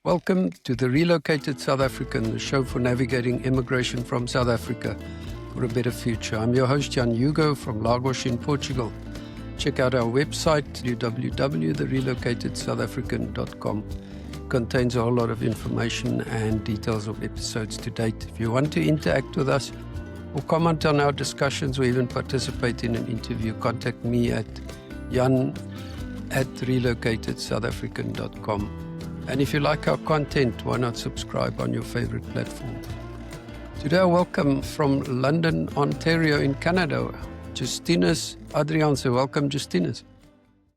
Welcome to the Relocated South African, the show for navigating immigration from South Africa for a better future. I'm your host, Jan Hugo from Lagos in Portugal. Check out our website, www.therelocatedSouthAfrican.com. It contains a whole lot of information and details of episodes to date. If you want to interact with us or comment on our discussions or even participate in an interview, contact me at jan@relocatedSouthAfrican.com. And if you like our content, why not subscribe on your favorite platform? Today I welcome from London, Ontario in Canada, Justinus Adriaanse. Welcome, Justinus.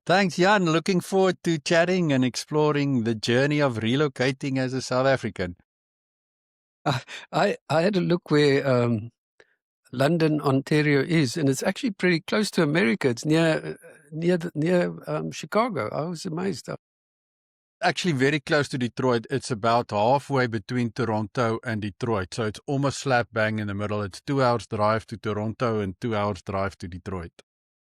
Thanks, Jan. Looking forward to chatting and exploring the journey of relocating as a South African. I had a look where London, Ontario is, and it's actually pretty close to America. It's near Chicago. I was amazed. Actually very close to Detroit. It's about halfway between Toronto and Detroit. So it's almost slap bang in the middle. It's 2 hours drive to Toronto and 2 hours drive to Detroit.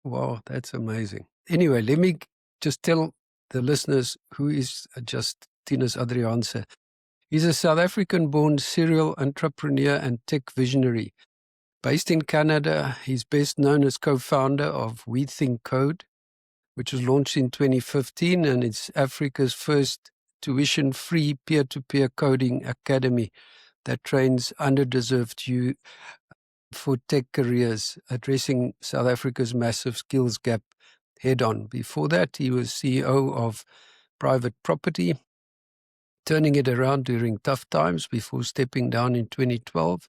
Wow, that's amazing. Anyway, let me just tell the listeners who is Justinus Adriaanse. He's a South African-born serial entrepreneur and tech visionary. Based in Canada, he's best known as co-founder of We Think Code, which was launched in 2015, and it's Africa's first tuition-free peer-to-peer coding academy that trains underdeserved youth for tech careers, addressing South Africa's massive skills gap head-on. Before that, he was CEO of Private Property, turning it around during tough times before stepping down in 2012.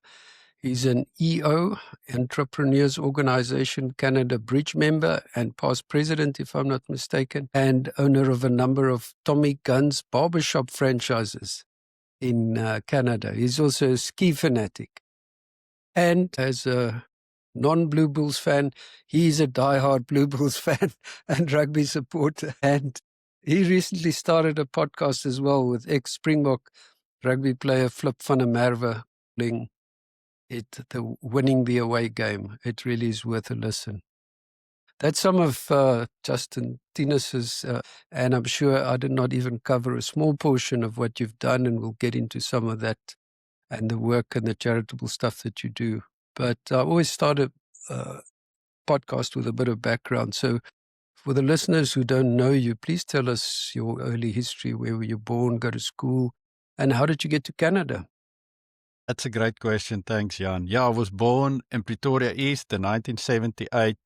He's an EO, Entrepreneurial Organization Canada Bridge member and past president, if I'm not mistaken, and owner of a number of Tommy Gunn's barbershop franchises in Canada. He's also a ski fanatic. And as a non-Blue Bulls fan, he's a diehard Blue Bulls fan and rugby supporter. And he recently started a podcast as well with ex-Springbok rugby player Flip van der Merwe, winning the away game. It really is worth a listen. That's some of Justinus's, and I'm sure I did not even cover a small portion of what you've done, and we'll get into some of that and the work and the charitable stuff that you do. But I always start a podcast with a bit of background. So for the listeners who don't know you, please tell us your early history. Where were you born, go to school, and how did you get to Canada? That's a great question. Thanks, Jan. Yeah, I was born in Pretoria East in 1978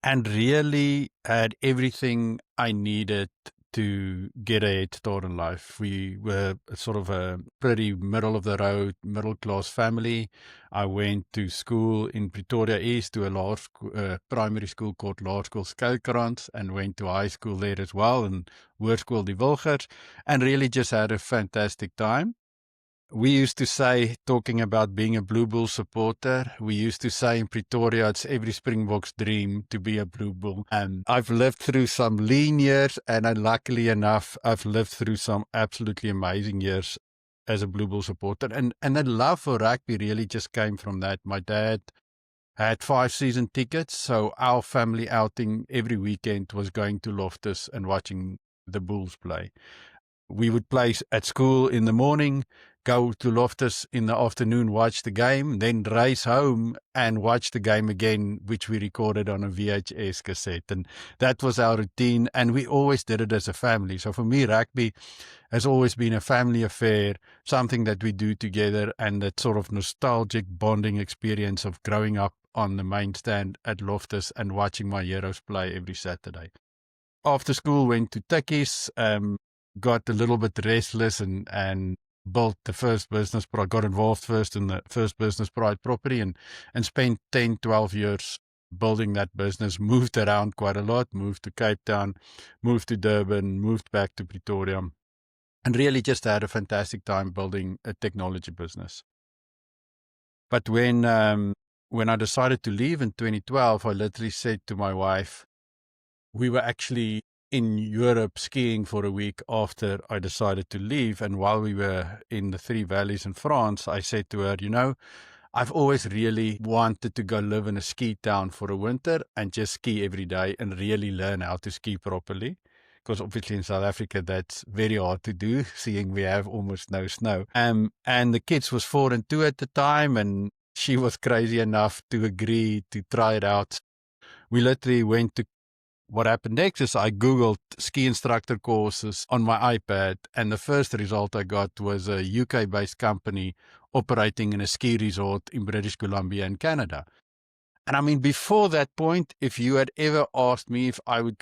and really had everything I needed to get a head start in life. We were sort of a pretty middle-of-the-road, middle-class family. I went to school in Pretoria East to a primary school called Laerskool Skelkrans and went to high school there as well and Hoërskool Die Wilgers and really just had a fantastic time. We used to say, talking about being a Blue Bull supporter, we used to say in Pretoria, it's every Springbok's dream to be a Blue Bull. And I've lived through some lean years, and luckily enough, I've lived through some absolutely amazing years as a Blue Bull supporter. And the love for rugby really just came from that. My dad had 5 season tickets, so our family outing every weekend was going to Loftus and watching the Bulls play. We would play at school in the morning, go to Loftus in the afternoon, watch the game, then race home and watch the game again, which we recorded on a VHS cassette. And that was our routine, and we always did it as a family. So for me, rugby has always been a family affair, something that we do together, and that sort of nostalgic bonding experience of growing up on the main stand at Loftus and watching my heroes play every Saturday. After school, went to Tikkies, got a little bit restless and built the first business. I got involved first in the first business, Private Property, and spent 10, 12 years building that business, moved around quite a lot, moved to Cape Town, moved to Durban, moved back to Pretoria, and really just had a fantastic time building a technology business. But when I decided to leave in 2012, I literally said to my wife, we were actually in Europe skiing for a week after I decided to leave. And while we were in the Three Valleys in France, I said to her, I've always really wanted to go live in a ski town for a winter and just ski every day and really learn how to ski properly. because obviously in South Africa that's very hard to do, seeing we have almost no snow. And the kids was 4 and 2 at the time, and she was crazy enough to agree to try it out. We literally went to. What happened next is I Googled ski instructor courses on my iPad, and the first result I got was a UK-based company operating in a ski resort in British Columbia in Canada. And I mean, before that point, if you had ever asked me if I would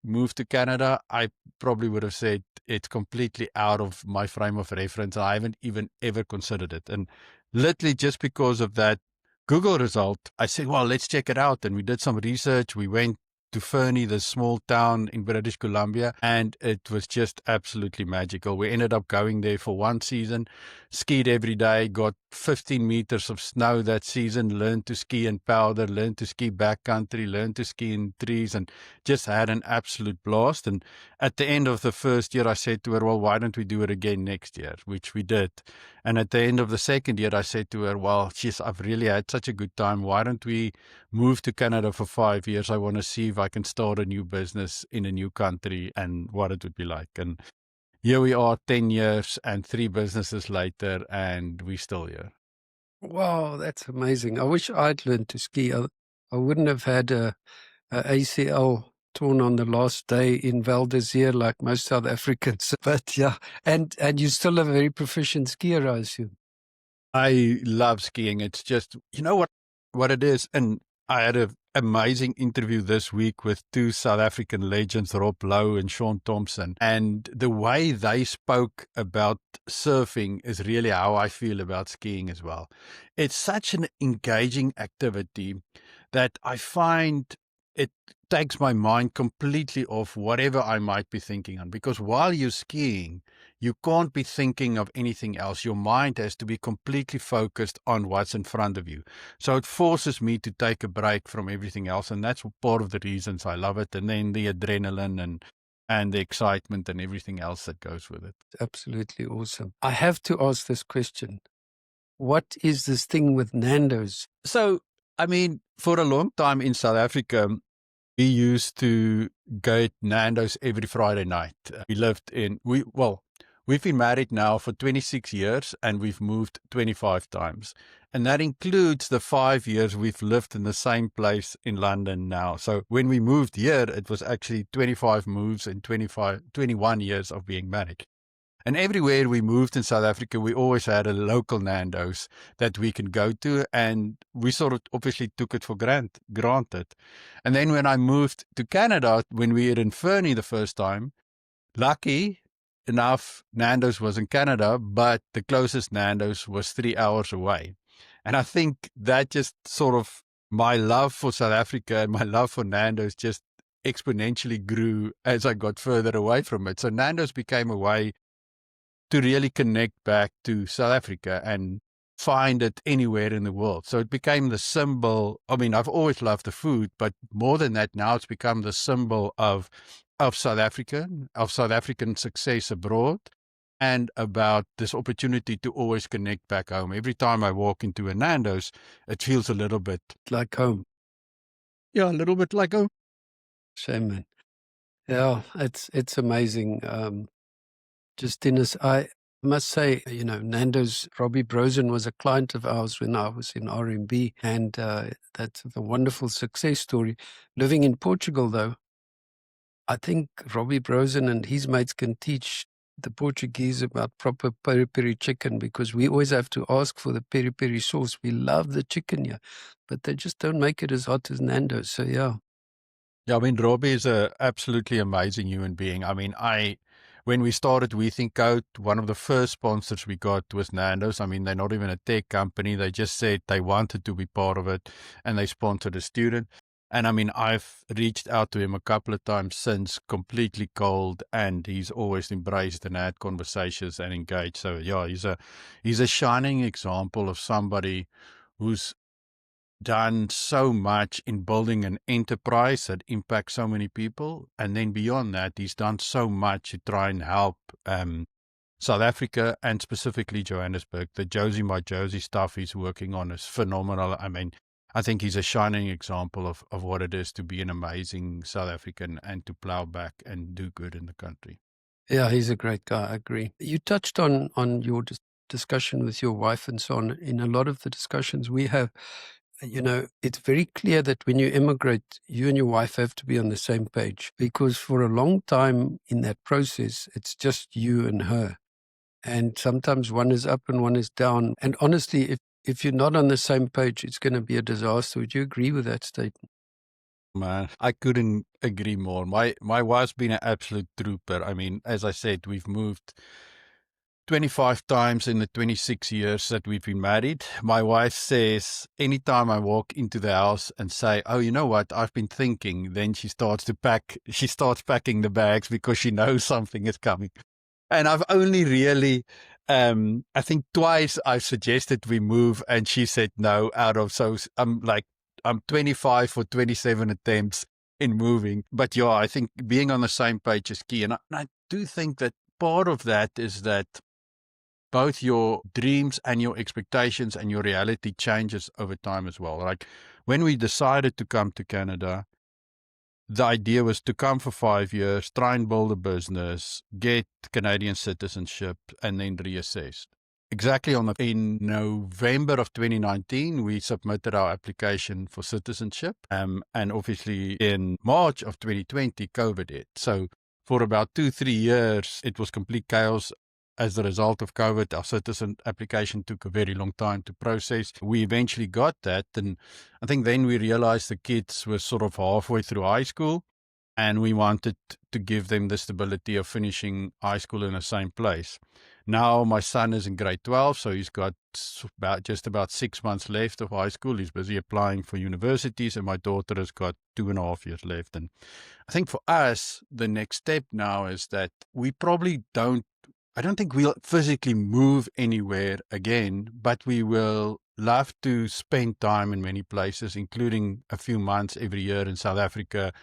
move to Canada, I probably would have said it's completely out of my frame of reference. I haven't even ever considered it. And literally just because of that Google result, I said, well, let's check it out. And we did some research. We went to Fernie, the small town in British Columbia, and it was just absolutely magical. We ended up going there for one season, skied every day, got 15 meters of snow that season, learned to ski in powder, learned to ski backcountry, learned to ski in trees, and just had an absolute blast. And at the end of the first year, I said to her, well, why don't we do it again next year, which we did. And at the end of the second year, I said to her, well, I've really had such a good time. Why don't we move to Canada for 5 years? I want to see if I can start a new business in a new country and what it would be like. And here we are 10 years and 3 businesses later, and we're still here. Wow, that's amazing. I wish I'd learned to ski. I wouldn't have had a ACL torn on the last day in Val d'Isère like most South Africans. But yeah, and you're still a very proficient skier, I assume. I love skiing. It's just, you know what it is. And I had an amazing interview this week with 2 South African legends, Rob Lowe and Sean Thompson. And the way they spoke about surfing is really how I feel about skiing as well. It's such an engaging activity that I find it takes my mind completely off whatever I might be thinking on. Because while you're skiing, you can't be thinking of anything else. Your mind has to be completely focused on what's in front of you. So it forces me to take a break from everything else. And that's part of the reasons I love it. And then the adrenaline and the excitement and everything else that goes with it. Absolutely awesome. I have to ask this question. What is this thing with Nando's? So, I mean, for a long time in South Africa, we used to go to Nando's every Friday night. We've been married now for 26 years and we've moved 25 times. And that includes the 5 years we've lived in the same place in London now. So when we moved here, it was actually 25 moves and 21 years of being married. And everywhere we moved in South Africa, we always had a local Nando's that we can go to. And we sort of obviously took it for granted. And then when I moved to Canada, when we were in Fernie the first time, lucky enough, Nando's was in Canada, but the closest Nando's was 3 hours away. And I think that just sort of my love for South Africa and my love for Nando's just exponentially grew as I got further away from it. So Nando's became a way to really connect back to South Africa and find it anywhere in the world. So it became the symbol. I mean, I've always loved the food, but more than that, now it's become the symbol of South African success abroad, and about this opportunity to always connect back home. Every time I walk into a Nando's, it feels a little bit like home. Yeah, a little bit like home. Shame, man. Yeah, it's amazing. Justinus, I must say, Nando's, Robbie Brosen was a client of ours when I was in RMB, and that's a wonderful success story. Living in Portugal, though, I think Robbie Brosen and his mates can teach the Portuguese about proper peri-peri chicken, because we always have to ask for the peri-peri sauce. We love the chicken here, but they just don't make it as hot as Nando's. So, yeah. Yeah, I mean, Robbie is an absolutely amazing human being. I mean, when we started We Think Code, one of the first sponsors we got was Nando's. I mean, they're not even a tech company. They just said they wanted to be part of it, and they sponsored a student. And I mean, I've reached out to him a couple of times since, completely cold, and he's always embraced and had conversations and engaged. So yeah, he's a shining example of somebody who's done so much in building an enterprise that impacts so many people. And then beyond that, he's done so much to try and help South Africa, and specifically Johannesburg. The Josie My Josie stuff he's working on is phenomenal. I mean, I think he's a shining example of what it is to be an amazing South African and to plow back and do good in the country. Yeah, he's a great guy. I agree. You touched on your discussion with your wife and so on. In a lot of the discussions we have, it's very clear that when you immigrate, you and your wife have to be on the same page, because for a long time in that process, it's just you and her. And sometimes one is up and one is down. And honestly, if you're not on the same page, it's going to be a disaster. Would you agree with that statement? Man, I couldn't agree more. My wife's been an absolute trooper. I mean, as I said, we've moved 25 times in the 26 years that we've been married. My wife says anytime I walk into the house and say, "Oh, you know what? I've been thinking," then she starts packing the bags because she knows something is coming. And I've only really, I think twice I've suggested we move and she said no I'm 25 for 27 attempts in moving. But yeah, I think being on the same page is key. And I do think that part of that is that both your dreams and your expectations and your reality changes over time as well. Like when we decided to come to Canada, the idea was to come for 5 years, try and build a business, get Canadian citizenship, and then reassess. Exactly in November of 2019, we submitted our application for citizenship. And obviously in March of 2020, COVID hit. So for about 2-3 years, it was complete chaos. As a result of COVID, our citizen application took a very long time to process. We eventually got that. And I think then we realized the kids were sort of halfway through high school. And we wanted to give them the stability of finishing high school in the same place. Now my son is in grade 12, so he's got just about 6 months left of high school. He's busy applying for universities, and my daughter has got 2.5 years left. And I think for us, the next step now is that we probably I don't think we'll physically move anywhere again, but we will love to spend time in many places, including a few months every year in South Africa.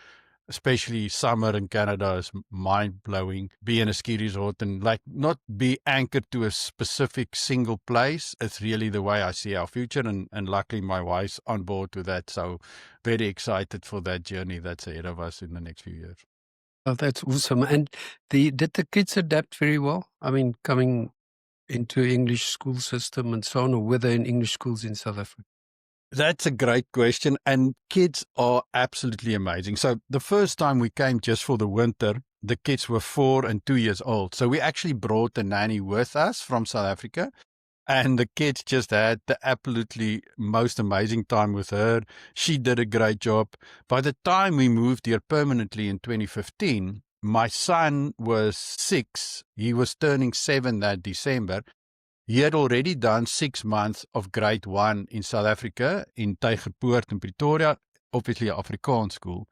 Especially summer in Canada is mind-blowing. Be in a ski resort and not be anchored to a specific single place. It's really the way I see our future, and luckily my wife's on board with that. So very excited for that journey that's ahead of us in the next few years. Oh, that's awesome. And did the kids adapt very well? I mean, coming into English school system and so on, or were they in English schools in South Africa? That's a great question. And kids are absolutely amazing. So the first time we came just for the winter, the kids were 4 and 2 years old. So we actually brought a nanny with us from South Africa. And the kids just had the absolutely most amazing time with her. She did a great job. By the time we moved here permanently in 2015, my son was 6. He was turning 7 that December. He had already done 6 months of grade 1 in South Africa, in Tygerpoort in Pretoria, obviously an Afrikaans school.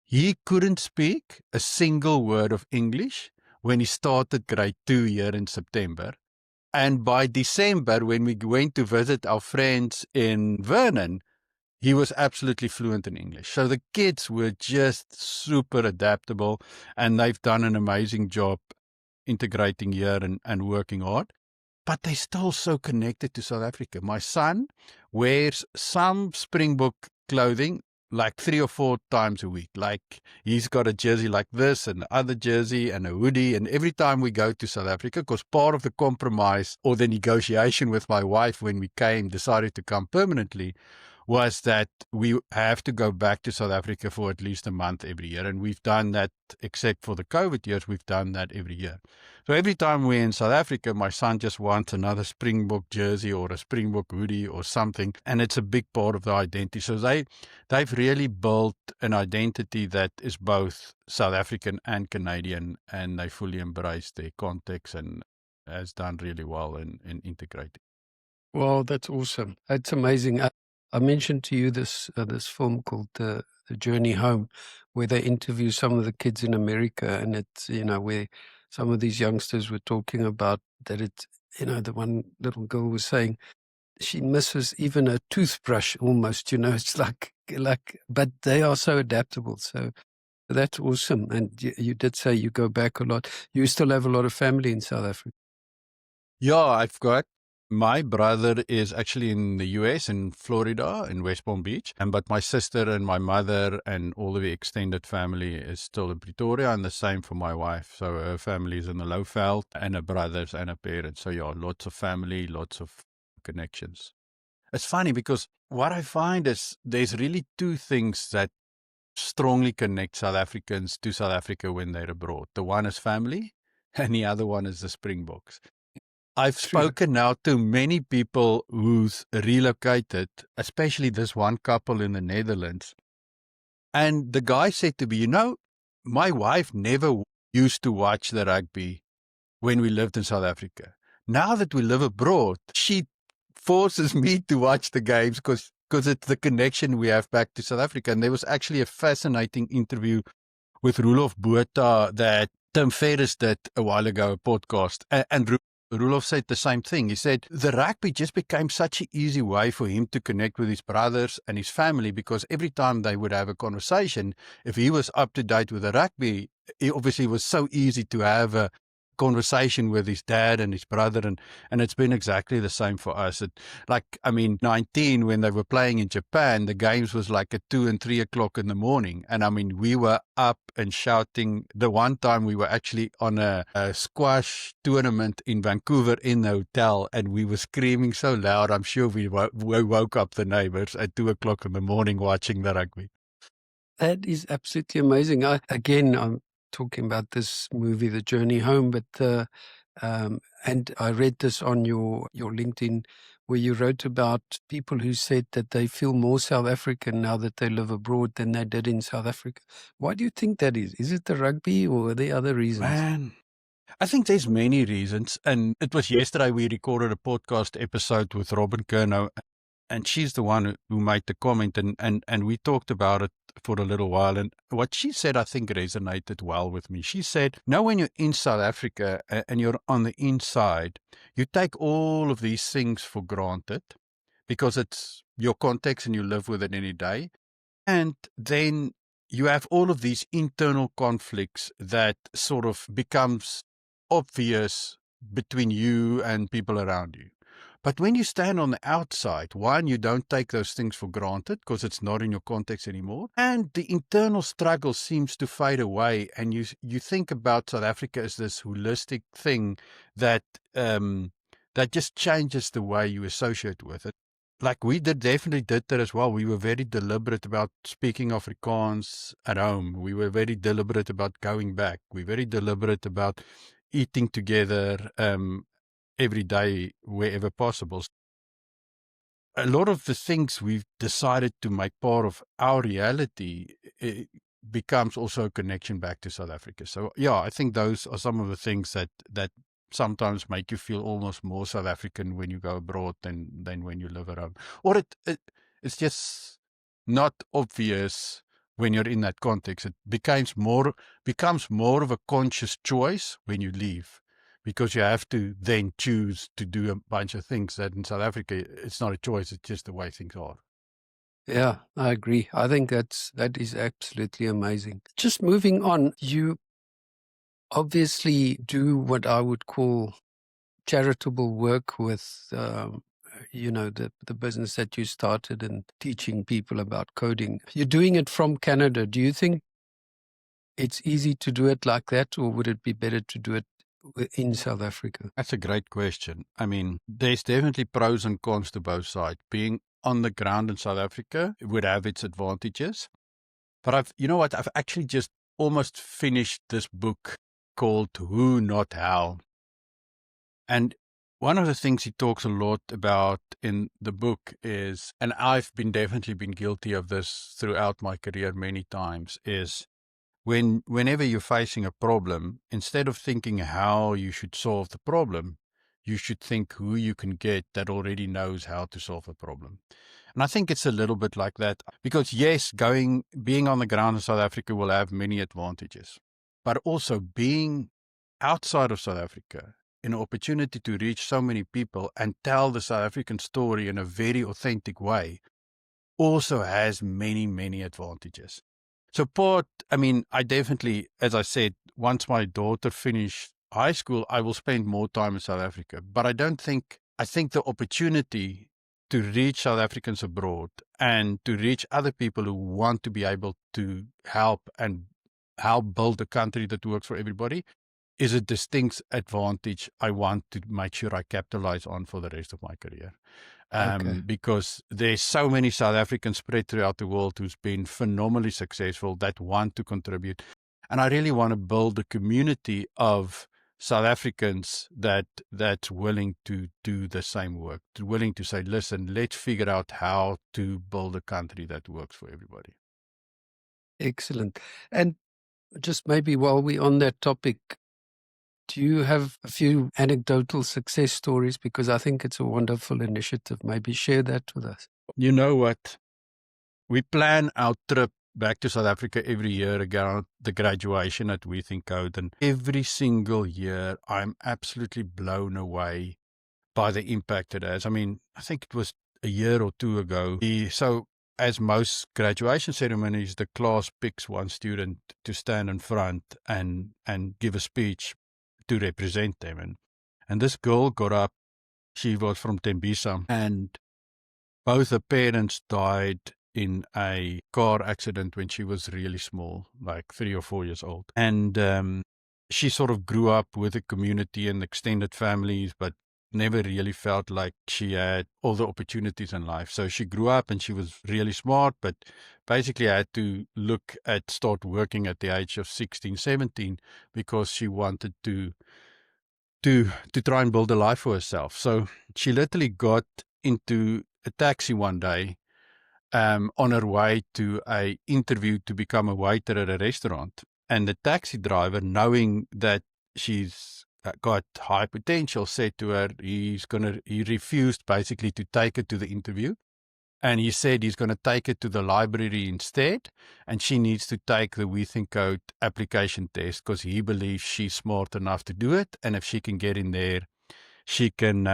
He couldn't speak a single word of English when he started grade 2 here in September. And by December, when we went to visit our friends in Vernon, he was absolutely fluent in English. So the kids were just super adaptable, and they've done an amazing job integrating here and working hard. But they're still so connected to South Africa. My son wears some Springbok clothing like 3 or 4 times a week. Like he's got a jersey like this and the other jersey and a hoodie. And every time we go to South Africa, because part of the compromise or the negotiation with my wife when we decided to come permanently, was that we have to go back to South Africa for at least a month every year. And we've done that, except for the COVID years, we've done that every year. So every time we're in South Africa, my son just wants another Springbok jersey or a Springbok hoodie or something. And it's a big part of the identity. So they've really built an identity that is both South African and Canadian, and they fully embrace their context and has done really well in integrating. Well, that's awesome. That's amazing. I mentioned to you this film called the Journey Home, where they interview some of the kids in America, and it's where some of these youngsters were talking about that. It's the one little girl was saying she misses even a toothbrush almost. It's like, but they are so adaptable. So that's awesome. And you did say you go back a lot. You still have a lot of family in South Africa. Yeah, I've got My brother is actually in the US, in Florida, in West Palm Beach. But my sister and my mother and all of the extended family is still in Pretoria, and the same for my wife. So her family is in the Lowveld, and her brothers and her parents. So yeah, lots of family, lots of connections. It's funny because what I find is there's really two things that strongly connect South Africans to South Africa when they're abroad. The one is family, and the other one is the Springboks. I've True. spoken now to many people who's relocated, especially this one couple in the Netherlands. And the guy said to me, my wife never used to watch the rugby when we lived in South Africa. Now that we live abroad, she forces me to watch the games because it's the connection we have back to South Africa. And there was actually a fascinating interview with Roelof Botha that Tim Ferriss did a while ago, a podcast. And Roelof said the same thing. He said the rugby just became such an easy way for him to connect with his brothers and his family, because every time they would have a conversation, if he was up to date with the rugby, it obviously was so easy to have a conversation with his dad and his brother, and it's been exactly the same for us. 19 when they were playing in Japan, the games was like at 2 and 3 o'clock in the morning, and we were up and shouting. The one time we were actually on a squash tournament in Vancouver in the hotel, and we were screaming so loud, I'm sure we woke up the neighbors at 2 o'clock in the morning watching the rugby. That is absolutely amazing. I'm talking about this movie, The Journey Home, but and I read this on your LinkedIn, where you wrote about people who said that they feel more South African now that they live abroad than they did in South Africa. Why do you think that is? Is it the rugby, or are there other reasons? Man, I think there's many reasons. And it was yesterday we recorded a podcast episode with Robin Kerno, and she's the one who made the comment, and we talked about it for a little while. And what she said, I think, resonated well with me. She said, now when you're in South Africa and you're on the inside, you take all of these things for granted because it's your context and you live with it any day. And then you have all of these internal conflicts that sort of becomes obvious between you and people around you. But when you stand on the outside, one, you don't take those things for granted because it's not in your context anymore. And the internal struggle seems to fade away. And you think about South Africa as this holistic thing that just changes the way you associate with it. Like we definitely did that as well. We were very deliberate about speaking Afrikaans at home. We were very deliberate about going back. We're very deliberate about eating together every day wherever possible. A lot of the things we've decided to make part of our reality, it becomes also a connection back to South Africa. So yeah, I think those are some of the things that sometimes make you feel almost more South African when you go abroad than when you live at home. Or it's just not obvious when you're in that context. It becomes more of a conscious choice when you leave, because you have to then choose to do a bunch of things that in South Africa, it's not a choice. It's just the way things are. Yeah, I agree. I think that is absolutely amazing. Just moving on, you obviously do what I would call charitable work with, the business that you started and teaching people about coding. You're doing it from Canada. Do you think it's easy to do it like that, or would it be better to do it in South Africa? That's a great question. There's definitely pros and cons to both sides. Being on the ground in South Africa would have its advantages. But I've actually just almost finished this book called Who Not How. And one of the things he talks a lot about in the book is, and I've definitely been guilty of this throughout my career many times, is whenever you're facing a problem, instead of thinking how you should solve the problem, you should think who you can get that already knows how to solve the problem. And I think it's a little bit like that, because yes, being on the ground in South Africa will have many advantages, but also being outside of South Africa, an opportunity to reach so many people and tell the South African story in a very authentic way, also has many, many advantages. So I definitely, as I said, once my daughter finished high school, I will spend more time in South Africa. But I don't think I think the opportunity to reach South Africans abroad and to reach other people who want to be able to help build a country that works for everybody is a distinct advantage I want to make sure I capitalize on for the rest of my career. Because there's so many South Africans spread throughout the world who's been phenomenally successful that want to contribute. And I really want to build a community of South Africans that's willing to do the same work, willing to say, listen, let's figure out how to build a country that works for everybody. Excellent. And just maybe while we're on that topic, do you have a few anecdotal success stories? Because I think it's a wonderful initiative. Maybe share that with us. You know what? We plan our trip back to South Africa every year around the graduation at We Think Code. And every single year, I'm absolutely blown away by the impact it has. I mean, I think it was a year or two ago. So as most graduation ceremonies, the class picks one student to stand in front and give a speech to represent them. And this girl got up. She was from Tembisa, and both her parents died in a car accident when she was really small, like 3 or 4 years old. And she sort of grew up with a community and extended families, but never really felt like she had all the opportunities in life. So she grew up and she was really smart, but basically had to start working at the age of 16, 17, because she wanted to try and build a life for herself. So she literally got into a taxi one day on her way to an interview to become a waiter at a restaurant. And the taxi driver, knowing that she's got high potential, said to her he refused basically to take her to the interview. And he said he's going to take her to the library instead, and she needs to take the We Think Code application test because he believes she's smart enough to do it. And if she can get in there, she can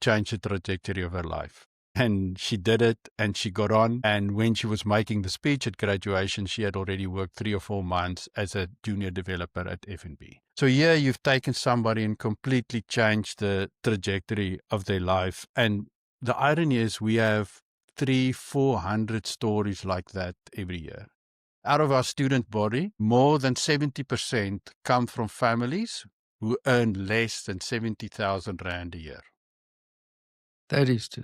change the trajectory of her life. And she did it, and she got on. And when she was making the speech at graduation, she had already worked 3 or 4 months as a junior developer at F&B. So here you've taken somebody and completely changed the trajectory of their life. And the irony is we have 300-400 stories like that every year. Out of our student body, more than 70% come from families who earn less than 70,000 Rand a year. That is true.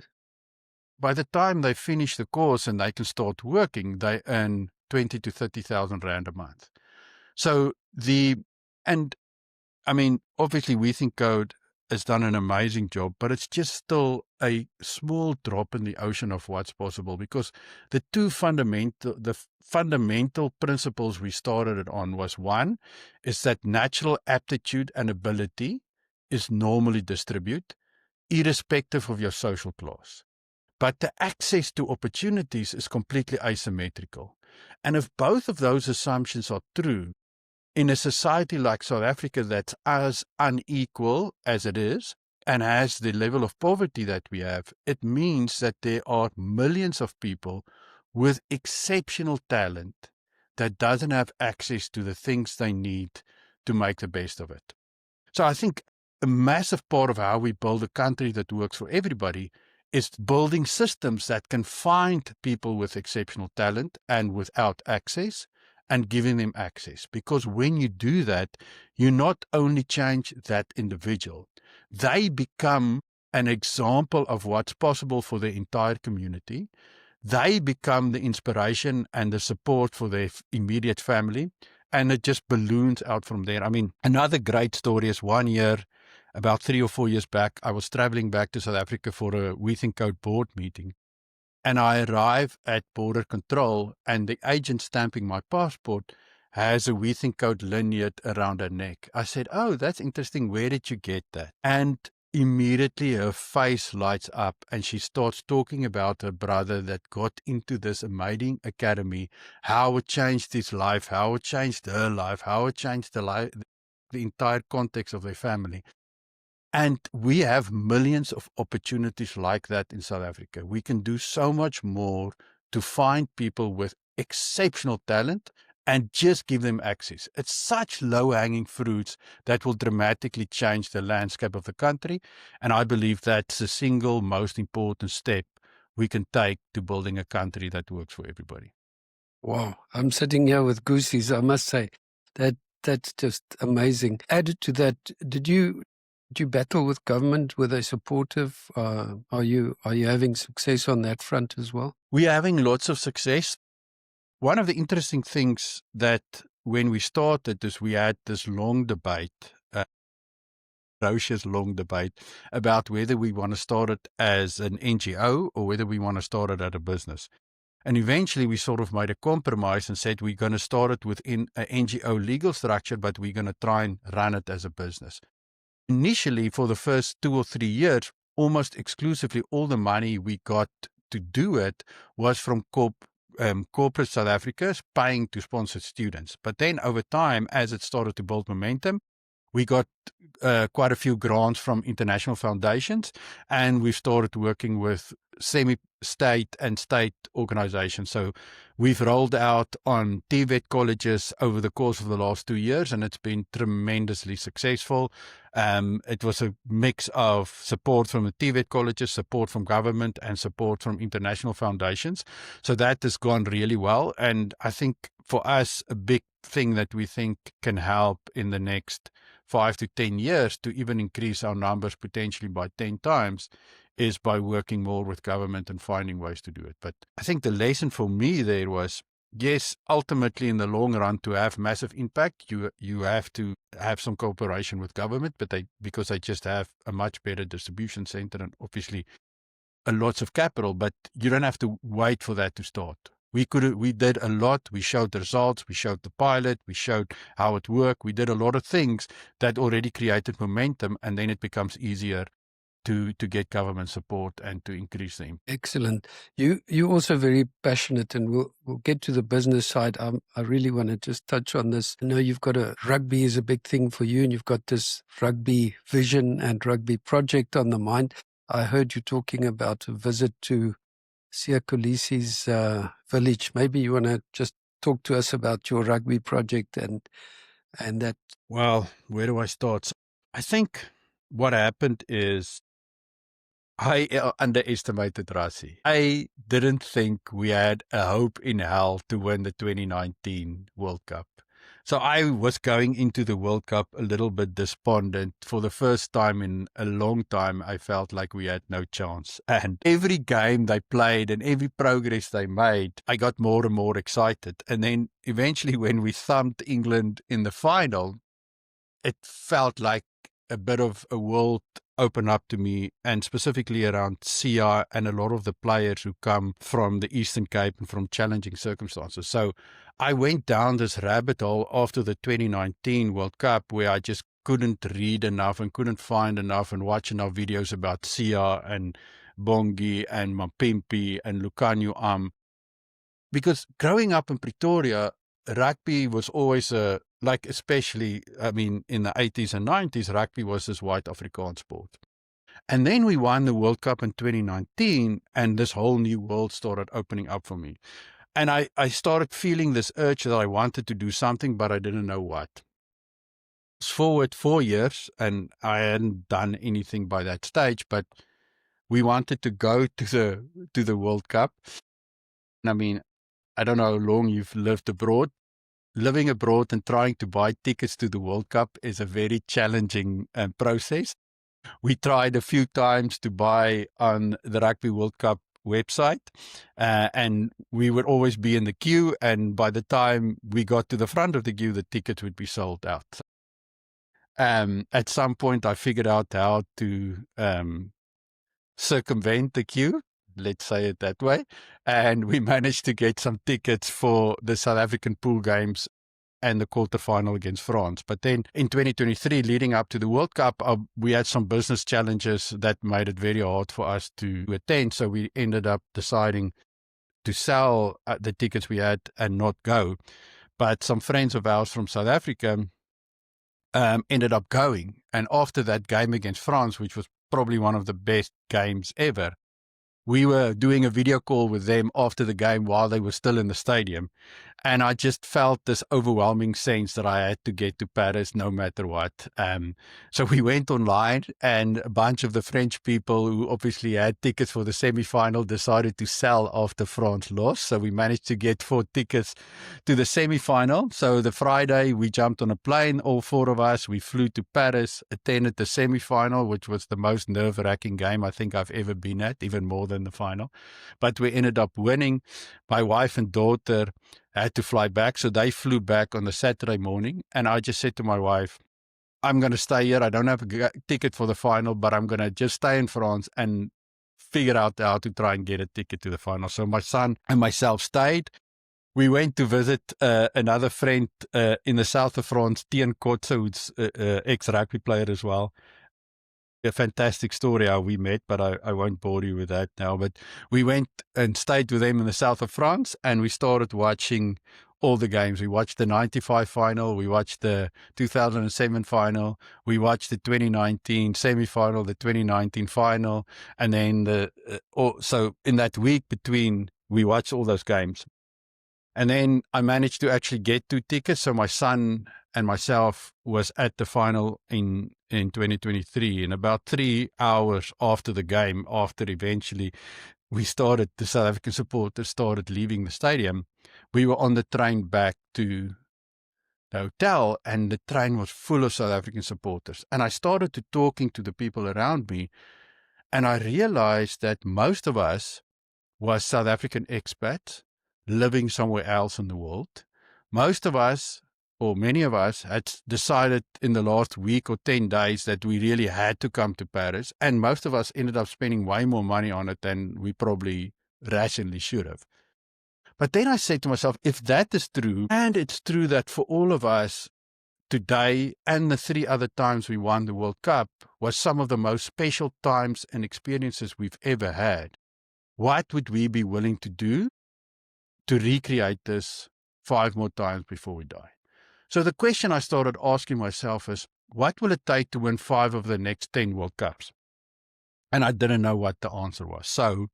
By the time they finish the course and they can start working, they earn 20 to 30,000 Rand a month. So obviously We Think Code has done an amazing job, but it's just still a small drop in the ocean of what's possible, because the fundamental principles we started it on was, one, is that natural aptitude and ability is normally distributed, irrespective of your social class. But the access to opportunities is completely asymmetrical. And if both of those assumptions are true, in a society like South Africa that's as unequal as it is and has the level of poverty that we have, it means that there are millions of people with exceptional talent that doesn't have access to the things they need to make the best of it. So I think a massive part of how we build a country that works for everybody is building systems that can find people with exceptional talent and without access, and giving them access. Because when you do that, you not only change that individual, they become an example of what's possible for the entire community. They become the inspiration and the support for their immediate family, and it just balloons out from there. I mean, another great story is one year, about 3 or 4 years back, I was traveling back to South Africa for a We Think Code board meeting. And I arrive at border control, and the agent stamping my passport has a We Think Code lanyard around her neck. I said, "Oh, that's interesting. Where did you get that?" And immediately her face lights up, and she starts talking about her brother that got into this amazing academy, how it changed his life, how it changed her life, how it changed the entire context of their family. And we have millions of opportunities like that in South Africa. We can do so much more to find people with exceptional talent and just give them access. It's such low-hanging fruits that will dramatically change the landscape of the country. And I believe that's the single most important step we can take to building a country that works for everybody. Wow, I'm sitting here with goosies, I must say. That's just amazing. Added to that, did you battle with government? Were they supportive? Are you having success on that front as well? We are having lots of success. One of the interesting things that when we started is we had this long debate, ferocious long debate about whether we want to start it as an NGO or whether we want to start it as a business. And eventually we sort of made a compromise and said we're going to start it within an NGO legal structure, but we're going to try and run it as a business. Initially, for the first 2 or 3 years, almost exclusively all the money we got to do it was from corporate South Africa paying to sponsor students. But then over time, as it started to build momentum, we got quite a few grants from international foundations, and we've started working with semi-state and state organizations. So we've rolled out on TVET colleges over the course of the last 2 years, and it's been tremendously successful. It was a mix of support from the TVET colleges, support from government, and support from international foundations. So that has gone really well. And I think for us, a big thing that we think can help in the next 5 to 10 years to even increase our numbers potentially by 10 times is by working more with government and finding ways to do it. But I think the lesson for me there was, yes, ultimately in the long run, to have massive impact, you have to have some cooperation with government, but because they just have a much better distribution center and obviously lots of capital, but you don't have to wait for that to start. We did a lot. We showed the results. We showed the pilot. We showed how it worked. We did a lot of things that already created momentum, and then it becomes easier to get government support and to increase the impact. Excellent. You're also very passionate, and we'll get to the business side. I really want to just touch on this. I know you've got rugby is a big thing for you, and you've got this rugby vision and rugby project on the mind. I heard you talking about a visit to Siyakolisi's village. Maybe you want to just talk to us about your rugby project and that. Well, where do I start? I think what happened is I underestimated Rassie. I didn't think we had a hope in hell to win the 2019 World Cup. So I was going into the World Cup a little bit despondent. For the first time in a long time, I felt like we had no chance. And every game they played and every progress they made, I got more and more excited. And then eventually when we thumped England in the final, it felt like a bit of a world open up to me, and specifically around Sia and a lot of the players who come from the Eastern Cape and from challenging circumstances. So I went down this rabbit hole after the 2019 World Cup where I just couldn't read enough and couldn't find enough and watch enough videos about Sia and Bongi and Mapimpi and Lukanyu because growing up in Pretoria, rugby was always especially, in the 80s and 90s, rugby was this white Afrikaans sport. And then we won the World Cup in 2019, and this whole new world started opening up for me. And I started feeling this urge that I wanted to do something, but I didn't know what. Fast forward 4 years, and I hadn't done anything by that stage, but we wanted to go to the World Cup. I don't know how long you've lived abroad. Living abroad and trying to buy tickets to the World Cup is a very challenging process. We tried a few times to buy on the Rugby World Cup website, and we would always be in the queue, and by the time we got to the front of the queue, the tickets would be sold out. At some point, I figured out how to circumvent the queue, let's say it that way, and we managed to get some tickets for the South African pool games and the quarterfinal against France. But then in 2023, leading up to the World Cup, we had some business challenges that made it very hard for us to attend. So we ended up deciding to sell the tickets we had and not go. But some friends of ours from South Africa ended up going. And after that game against France, which was probably one of the best games ever, we were doing a video call with them after the game while they were still in the stadium. And I just felt this overwhelming sense that I had to get to Paris no matter what. So we went online, and a bunch of the French people who obviously had tickets for the semi-final decided to sell after France lost. So we managed to get 4 tickets to the semi-final. So the Friday we jumped on a plane, all 4 of us. We flew to Paris, attended the semi-final, which was the most nerve-wracking game I think I've ever been at, even more than the final. But we ended up winning. My wife and daughter had to fly back, so they flew back on the Saturday morning, and I just said to my wife, I'm going to stay here. I don't have a ticket for the final, but I'm going to just stay in France and figure out how to try and get a ticket to the final. So my son and myself stayed. We went to visit another friend in the south of France, Tien Kotze, who's an ex-rugby player as well. A fantastic story how we met, but I won't bore you with that now. But we went and stayed with them in the south of France, and we started watching all the games. We watched the 95 final, we watched the 2007 final, we watched the 2019 semi-final, the 2019 final, and then so in that week between, we watched all those games. And then I managed to actually get 2 tickets. So my son and myself was at the final in 2023. And about 3 hours after the game, after eventually the South African supporters started leaving the stadium, we were on the train back to the hotel, and the train was full of South African supporters. And I started to talking to the people around me, and I realized that most of us was South African expats living somewhere else in the world. Most of us, or many of us, had decided in the last week or 10 days that we really had to come to Paris, and most of us ended up spending way more money on it than we probably rationally should have. But then I said to myself, if that is true, and it's true that for all of us, today and the 3 other times we won the World Cup was some of the most special times and experiences we've ever had, what would we be willing to do to recreate this 5 more times before we die? So the question I started asking myself is, what will it take to win 5 of the next 10 World Cups? And I didn't know what the answer was. So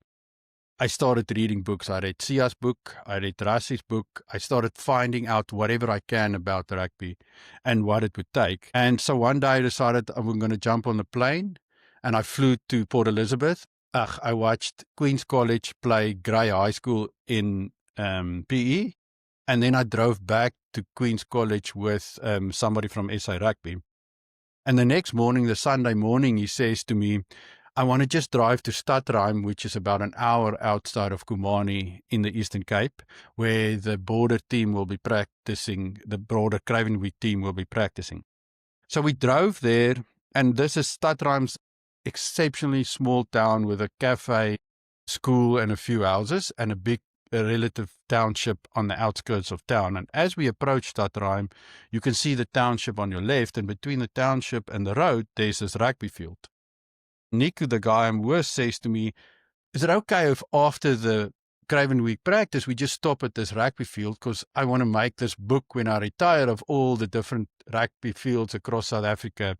I started reading books. I read Sia's book. I read Rassi's book. I started finding out whatever I can about rugby and what it would take. And so one day I decided I'm going to jump on the plane, and I flew to Port Elizabeth. I watched Queen's College play Grey High School in PE, and then I drove back to Queen's College with somebody from SA Rugby. And the next morning, the Sunday morning, he says to me, I want to just drive to Stadtruim, which is about an hour outside of Kumani in the Eastern Cape, where the border team will be practicing, the broader Cravenweek team will be practicing. So we drove there, and this is Stadtruim's exceptionally small town with a cafe, school, and a few houses, and a big relative township on the outskirts of town. And as we approach Stadtruim, you can see the township on your left, and between the township and the road, there's this rugby field. Nico, the guy I'm with, says to me, is it okay if after the Cravenweek practice, we just stop at this rugby field, because I want to make this book when I retire of all the different rugby fields across South Africa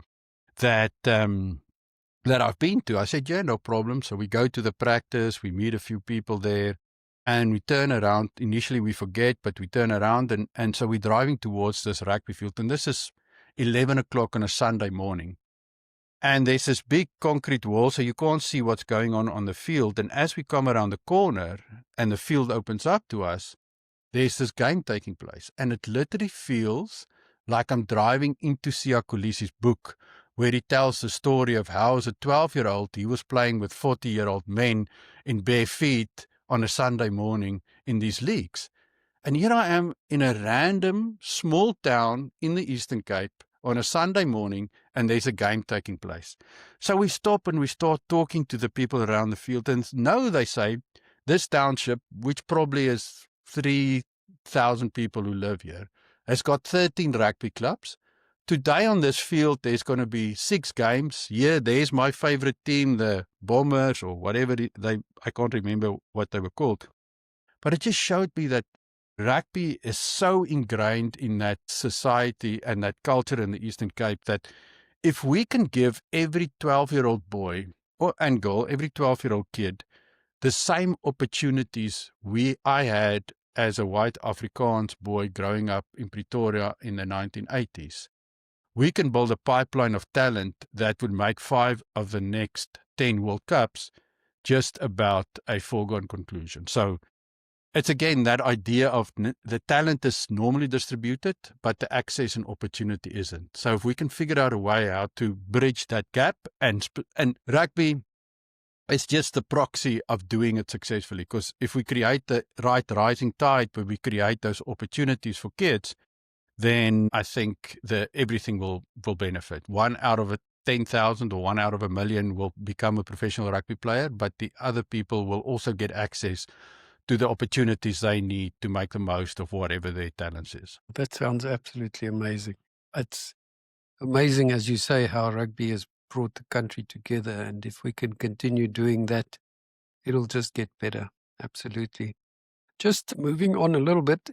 that I've been to. I said, yeah, no problem. So we go to the practice, we meet a few people there, and we turn around. Initially we forget, but we turn around, and so we're driving towards this rugby field. And this is 11 o'clock on a Sunday morning. And there's this big concrete wall, so you can't see what's going on the field. And as we come around the corner and the field opens up to us, there's this game taking place. And it literally feels like I'm driving into Siya Kolisi's book, where he tells the story of how as a 12-year-old, he was playing with 40-year-old men in bare feet on a Sunday morning in these leagues. And here I am in a random small town in the Eastern Cape on a Sunday morning, and there's a game taking place. So we stop and we start talking to the people around the field, and no, they say, this township, which probably is 3,000 people who live here, has got 13 rugby clubs. Today on this field, there's going to be 6 games. Yeah, there's my favorite team, the Bombers, or whatever I can't remember what they were called. But it just showed me that rugby is so ingrained in that society and that culture in the Eastern Cape that if we can give every 12-year-old boy and girl, every 12-year-old kid, the same opportunities I had as a white Afrikaans boy growing up in Pretoria in the 1980s. We can build a pipeline of talent that would make 5 of the next 10 World Cups just about a foregone conclusion. So it's again that idea of the talent is normally distributed, but the access and opportunity isn't. So if we can figure out a way how to bridge that gap, and rugby is just the proxy of doing it successfully. Because if we create the right rising tide, where we create those opportunities for kids, then I think everything will benefit. 1 out of 10,000 or 1 out of 1 million will become a professional rugby player, but the other people will also get access to the opportunities they need to make the most of whatever their talents is. That sounds absolutely amazing. It's amazing, as you say, how rugby has brought the country together. And if we can continue doing that, it'll just get better. Absolutely. Just moving on a little bit,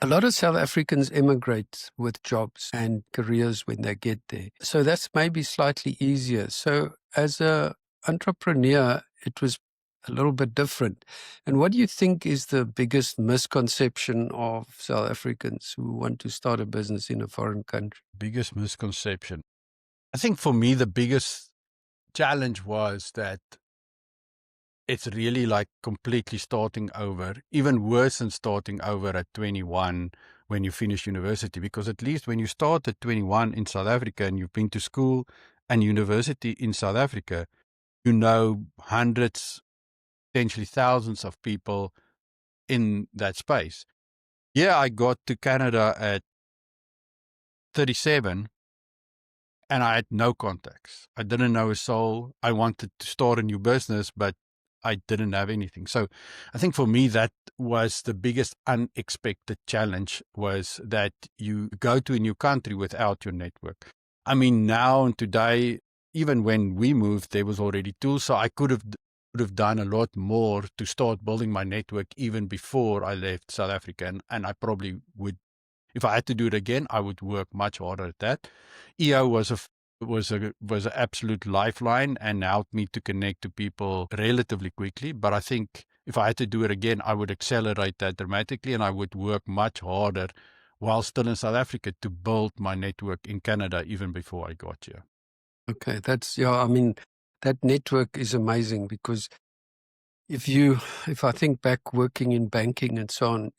a lot of South Africans emigrate with jobs and careers when they get there. So that's maybe slightly easier. So as an entrepreneur, it was a little bit different. And what do you think is the biggest misconception of South Africans who want to start a business in a foreign country? Biggest misconception. I think for me, the biggest challenge was that it's really like completely starting over, even worse than starting over at 21 when you finish university. Because at least when you start at 21 in South Africa and you've been to school and university in South Africa, you know hundreds, potentially thousands of people in that space. Yeah, I got to Canada at 37 and I had no contacts. I didn't know a soul. I wanted to start a new business, but I didn't have anything. So I think for me, that was the biggest unexpected challenge, was that you go to a new country without your network. I mean, now and today, even when we moved, there was already tools. So I could have done a lot more to start building my network even before I left South Africa. And I probably would, if I had to do it again, I would work much harder at that. EO was an absolute lifeline and helped me to connect to people relatively quickly. But I think if I had to do it again, I would accelerate that dramatically, and I would work much harder while still in South Africa to build my network in Canada even before I got here. Okay, I mean, that network is amazing, because if I think back working in banking and so on,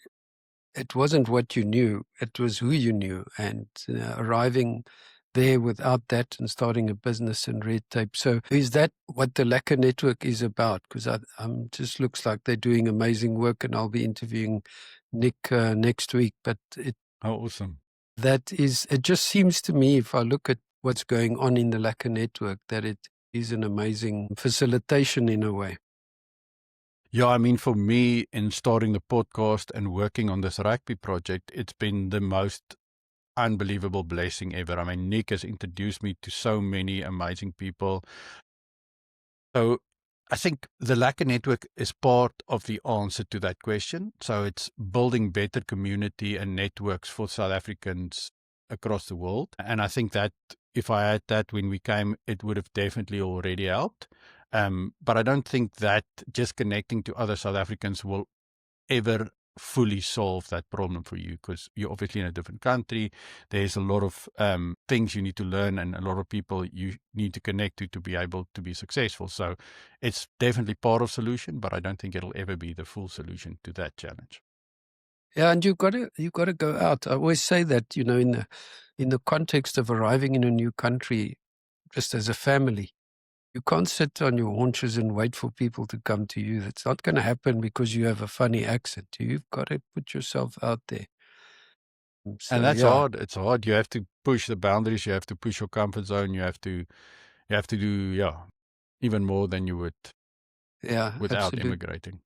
it wasn't what you knew, it was who you knew. And arriving there without that and starting a business and red tape. So is that what the Lacquer Network is about? Because just looks like they're doing amazing work, and I'll be interviewing Nick next week. But awesome. It just seems to me, if I look at what's going on in the Lacquer Network, that it is an amazing facilitation in a way. Yeah, I mean, for me, in starting the podcast and working on this rugby project, it's been the most unbelievable blessing ever. I mean, Nick has introduced me to so many amazing people. So I think the Lacquer Network is part of the answer to that question. So it's building better community and networks for South Africans across the world. And I think that if I had that when we came, it would have definitely already helped. But I don't think that just connecting to other South Africans will ever fully solve that problem for you, because you're obviously in a different country. There's a lot of things you need to learn and a lot of people you need to connect to be able to be successful. So it's definitely part of solution, but I don't think it'll ever be the full solution to that challenge. Yeah, and you've got to go out. I always say that, in the context of arriving in a new country, just as a family, you can't sit on your haunches and wait for people to come to you. That's not going to happen because you have a funny accent. You've got to put yourself out there. So, And that's hard. It's hard. You have to push the boundaries. You have to push your comfort zone. You have to do, even more than you would without absolutely. immigrating.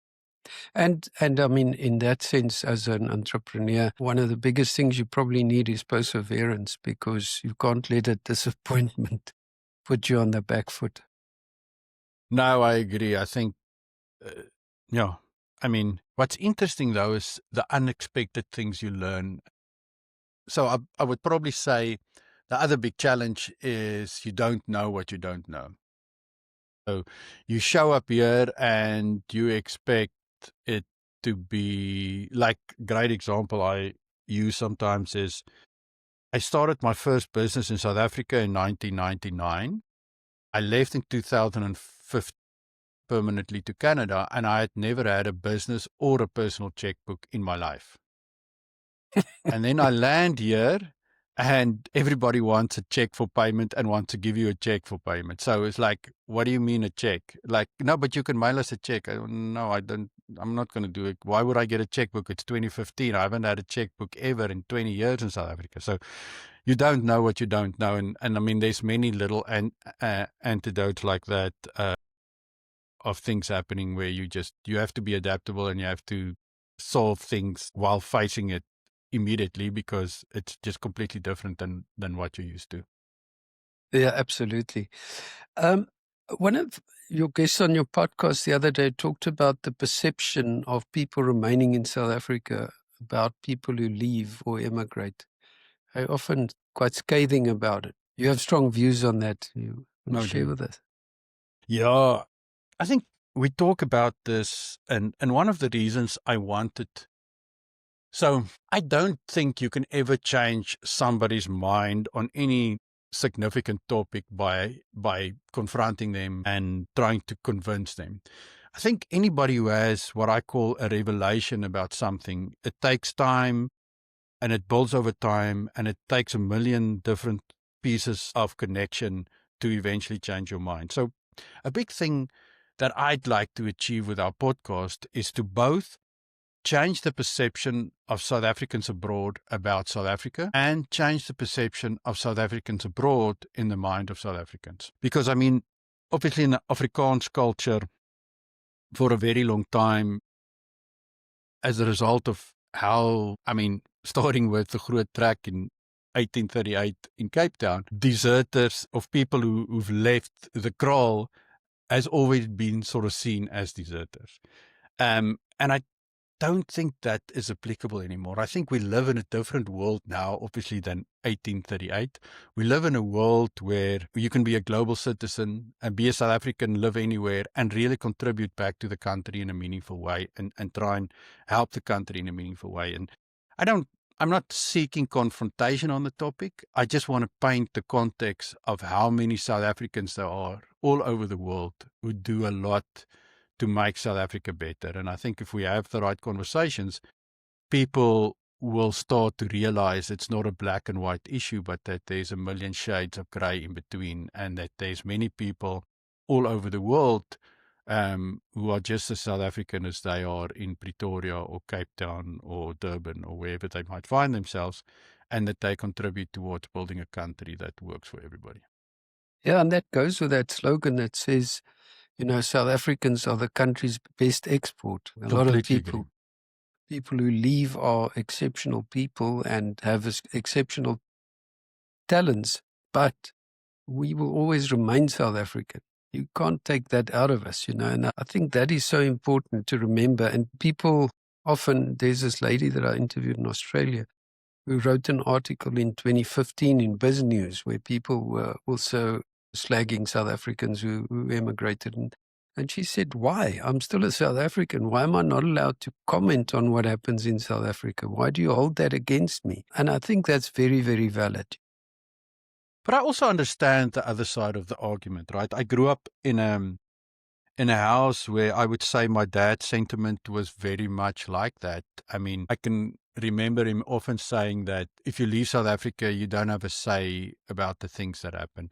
And I mean, in that sense, as an entrepreneur, one of the biggest things you probably need is perseverance, because you can't let a disappointment put you on the back foot. No, I agree. I think, I mean, what's interesting though is the unexpected things you learn. So I would probably say the other big challenge is you don't know what you don't know. So you show up here and you expect it to be like, great example I use sometimes is I started my first business in South Africa in 1999. I left in 2015 permanently to Canada, and I had never had a business or a personal checkbook in my life. And then I land here, and everybody wants a check for payment and wants to give you a check for payment. So it's like, what do you mean a check? Like, no, but you can mail us a check. No, I don't. I'm not going to do it. Why would I get a checkbook? It's 2015. I haven't had a checkbook ever in 20 years in South Africa. So you don't know what you don't know. And I mean, there's many little antidotes like that of things happening where you have to be adaptable and you have to solve things while facing it immediately, because it's just completely different than what you're used to. Yeah, absolutely. One of your guests on your podcast the other day talked about the perception of people remaining in South Africa about people who leave or emigrate. They're often quite scathing about it. You have strong views on that. You want to share with us? Yeah, I think we talk about this, and one of the reasons I wanted. So I don't think you can ever change somebody's mind on any significant topic by confronting them and trying to convince them. I think anybody who has what I call a revelation about something, it takes time and it builds over time, and it takes a million different pieces of connection to eventually change your mind. So a big thing that I'd like to achieve with our podcast is to both change the perception of South Africans abroad about South Africa and change the perception of South Africans abroad in the mind of South Africans. Because, I mean, obviously in the Afrikaans culture, for a very long time, as a result of how, I mean, starting with the Groot Trek in 1838 in Cape Town, deserters of people who've left the kraal has always been sort of seen as deserters. And I don't think that is applicable anymore. I think we live in a different world now, obviously, than 1838. We live in a world where you can be a global citizen and be a South African, live anywhere, and really contribute back to the country in a meaningful way, and try and help the country in a meaningful way. And I'm not seeking confrontation on the topic. I just want to paint the context of how many South Africans there are all over the world who do a lot to make South Africa better. And I think if we have the right conversations, people will start to realize it's not a black and white issue, but that there's a million shades of grey in between, and that there's many people all over the world who are just as South African as they are in Pretoria or Cape Town or Durban or wherever they might find themselves, and that they contribute towards building a country that works for everybody. Yeah, and that goes with that slogan that says, you know, South Africans are the country's best export. A lot of people who leave are exceptional people and have exceptional talents, but we will always remain South African. You can't take that out of us, you know, and I think that is so important to remember. And people often, there's this lady that I interviewed in Australia who wrote an article in 2015 in Biz News where people were also slagging South Africans who emigrated. And she said, why? I'm still a South African. Why am I not allowed to comment on what happens in South Africa? Why do you hold that against me? And I think that's very, very valid. But I also understand the other side of the argument, right? I grew up in a house where I would say my dad's sentiment was very much like that. I mean, I can remember him often saying that if you leave South Africa, you don't have a say about the things that happen.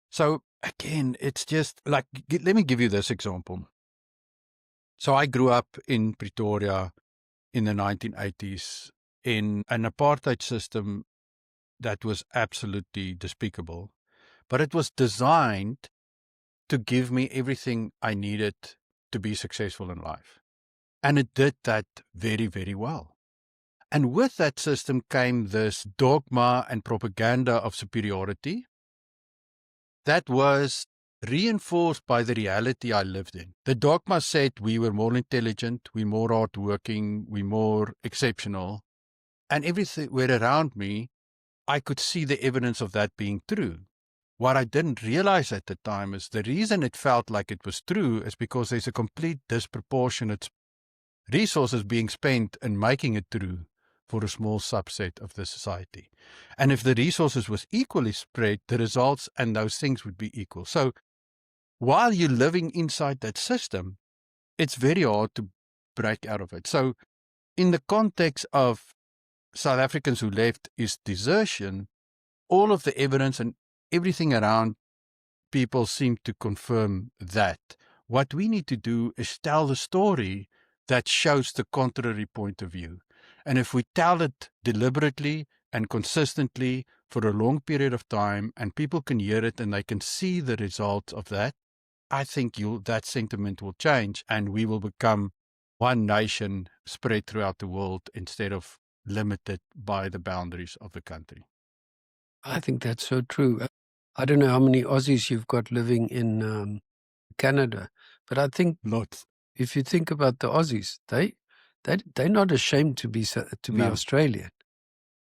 So again, it's just like, let me give you this example. So I grew up in Pretoria in the 1980s in an apartheid system that was absolutely despicable, but it was designed to give me everything I needed to be successful in life. And it did that very, very well. And with that system came this dogma and propaganda of superiority that was reinforced by the reality I lived in. The dogma said we were more intelligent, we more hardworking, we more exceptional. And everywhere around me, I could see the evidence of that being true. What I didn't realize at the time is the reason it felt like it was true is because there's a complete disproportionate resources being spent and making it through for a small subset of the society. And if the resources was equally spread, the results and those things would be equal. So while you're living inside that system, it's very hard to break out of it. So in the context of South Africans who left is desertion, all of the evidence and everything around people seem to confirm that. What we need to do is tell the story that shows the contrary point of view. And if we tell it deliberately and consistently for a long period of time, and people can hear it and they can see the results of that, I think that sentiment will change and we will become one nation spread throughout the world instead of limited by the boundaries of the country. I think that's so true. I don't know how many Aussies you've got living in Canada, but I think Lots. if you think about the Aussies, they're not ashamed to be No. Australian.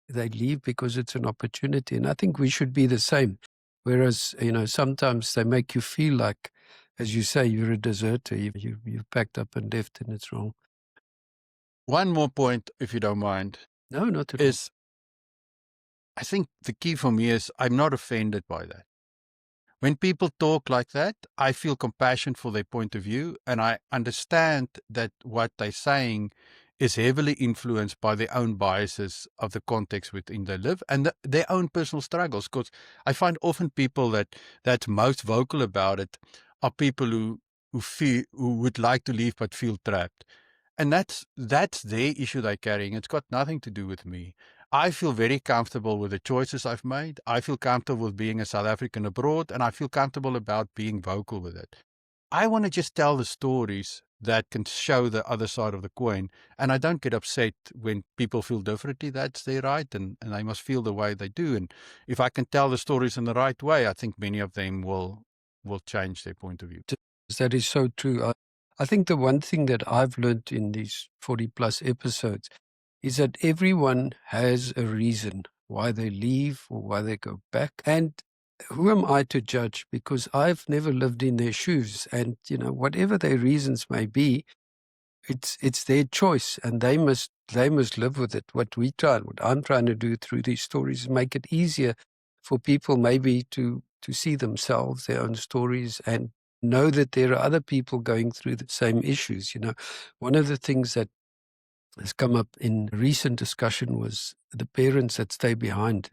They leave because it's an opportunity, and I think we should be the same. Whereas, sometimes they make you feel like, as you say, you're a deserter. You've packed up and left, and it's wrong. One more point, if you don't mind. No, not at all. Is I think the key for me is I'm not offended by that. When people talk like that, I feel compassion for their point of view, and I understand that what they're saying is heavily influenced by their own biases of the context within they live and their own personal struggles. Because I find often people that's most vocal about it are people who would like to leave but feel trapped. And that's their issue they're carrying. It's got nothing to do with me. I feel very comfortable with the choices I've made. I feel comfortable with being a South African abroad, and I feel comfortable about being vocal with it. I want to just tell the stories that can show the other side of the coin, and I don't get upset when people feel differently. That's their right, and they must feel the way they do. And if I can tell the stories in the right way, I think many of them will change their point of view. That is so true. I think the one thing that I've learned in these 40-plus episodes is that everyone has a reason why they leave or why they go back. And who am I to judge? Because I've never lived in their shoes. And, whatever their reasons may be, it's their choice, and they must live with it. What I'm trying to do through these stories is make it easier for people maybe to see themselves, their own stories, and know that there are other people going through the same issues. One of the things that has come up in recent discussion was the parents that stay behind.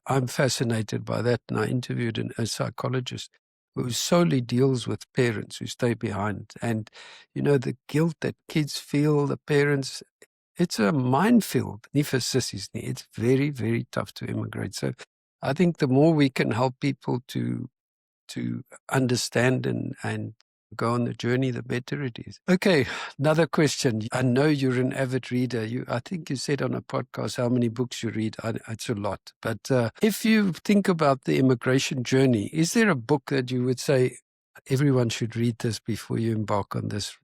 I'm fascinated by that, and I interviewed a psychologist who solely deals with parents who stay behind. And, the guilt that kids feel, the parents, it's a minefield. It's very, very tough to immigrate. So I think the more we can help people to understand and go on the journey, the better it is. Okay, another question. I know you're an avid reader. I think you said on a podcast how many books you read. It's a lot. But if you think about the immigration journey, is there a book that you would say everyone should read this before you embark on this?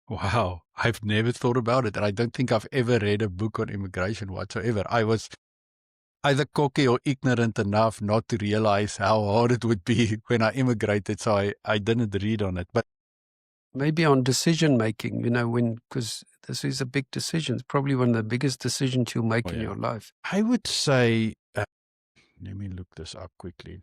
Wow, I've never thought about it. And I don't think I've ever read a book on immigration whatsoever. I was either cocky or ignorant enough not to realize how hard it would be when I immigrated, so I didn't read on it. But maybe on decision making, because this is a big decision. It's probably one of the biggest decisions you'll make in your life. I would say, let me look this up quickly.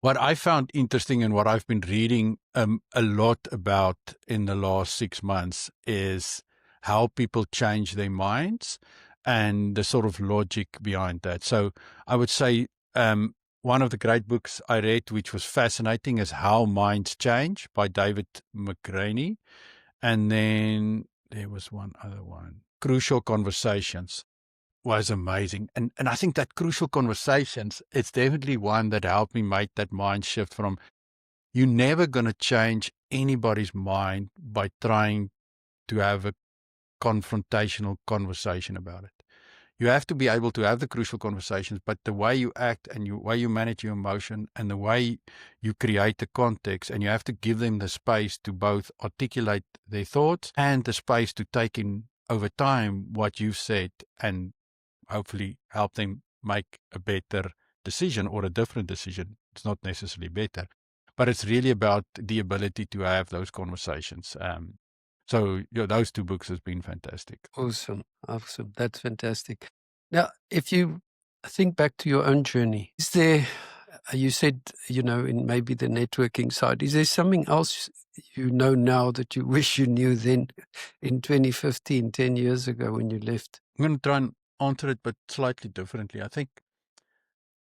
What I found interesting and what I've been reading a lot about in the last 6 months is how people change their minds and the sort of logic behind that. So I would say one of the great books I read, which was fascinating, is How Minds Change by David McRaney. And then there was one other one, Crucial Conversations, was amazing. And I think that Crucial Conversations, it's definitely one that helped me make that mind shift from you're never going to change anybody's mind by trying to have a confrontational conversation about it. You have to be able to have the crucial conversations, but the way you act and the way you manage your emotion and the way you create the context, and you have to give them the space to both articulate their thoughts and the space to take in over time what you've said and hopefully help them make a better decision or a different decision. It's not necessarily better, but it's really about the ability to have those conversations. So those two books has been fantastic. Awesome. Awesome. That's fantastic. Now, if you think back to your own journey, is there, you said, in maybe the networking side, is there something else you know now that you wish you knew then in 2015, 10 years ago when you left? I'm going to try and answer it, but slightly differently. I think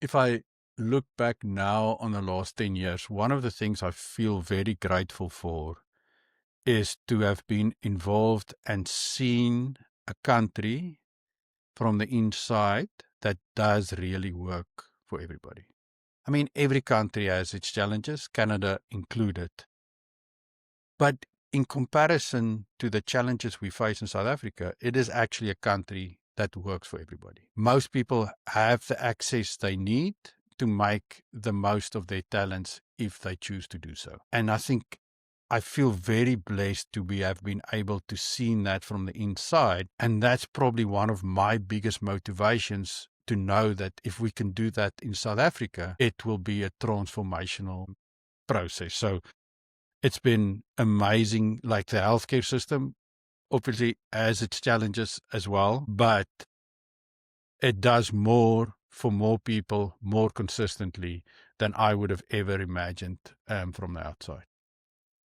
if I look back now on the last 10 years, one of the things I feel very grateful for is to have been involved and seen a country from the inside that does really work for everybody. I mean, every country has its challenges, Canada included. But in comparison to the challenges we face in South Africa, it is actually a country that works for everybody. Most people have the access they need to make the most of their talents if they choose to do so. And I think I feel very blessed to have been able to see that from the inside. And that's probably one of my biggest motivations, to know that if we can do that in South Africa, it will be a transformational process. So it's been amazing. Like, the healthcare system obviously has its challenges as well, but it does more for more people more consistently than I would have ever imagined from the outside.